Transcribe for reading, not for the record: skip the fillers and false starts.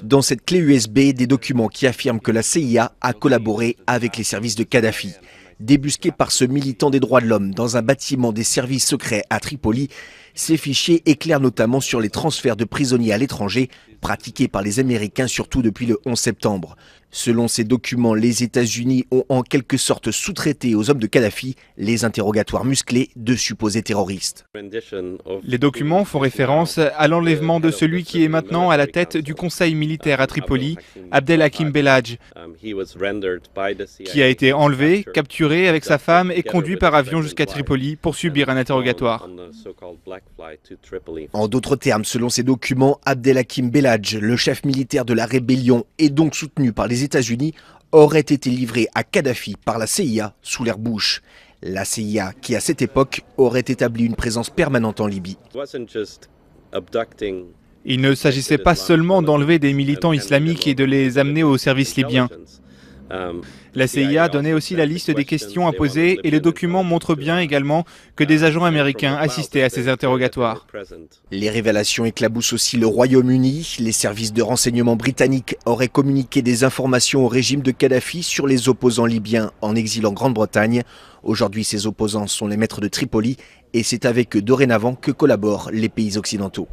Dans cette clé USB, des documents qui affirment que la CIA a collaboré avec les services de Kadhafi. Débusqués par ce militant des droits de l'homme dans un bâtiment des services secrets à Tripoli, ces fichiers éclairent notamment sur les transferts de prisonniers à l'étranger pratiqués par les Américains, surtout depuis le 11 septembre. Selon ces documents, les États-Unis ont en quelque sorte sous-traité aux hommes de Kadhafi les interrogatoires musclés de supposés terroristes. Les documents font référence à l'enlèvement de celui qui est maintenant à la tête du conseil militaire à Tripoli, Abdelhakim Belhadj, qui a été enlevé, capturé avec sa femme et conduit par avion jusqu'à Tripoli pour subir un interrogatoire. En d'autres termes, selon ces documents, Abdelhakim Belhadj, le chef militaire de la rébellion et donc soutenu par les États-Unis, aurait été livré à Kadhafi par la CIA sous l'ère Bush. La CIA qui, à cette époque, aurait établi une présence permanente en Libye. Il ne s'agissait pas seulement d'enlever des militants islamiques et de les amener au service libyen. La CIA donnait aussi la liste des questions à poser et le document montre bien également que des agents américains assistaient à ces interrogatoires. Les révélations éclaboussent aussi le Royaume-Uni. Les services de renseignement britanniques auraient communiqué des informations au régime de Kadhafi sur les opposants libyens en exil en Grande-Bretagne. Aujourd'hui, ces opposants sont les maîtres de Tripoli et c'est avec eux dorénavant que collaborent les pays occidentaux.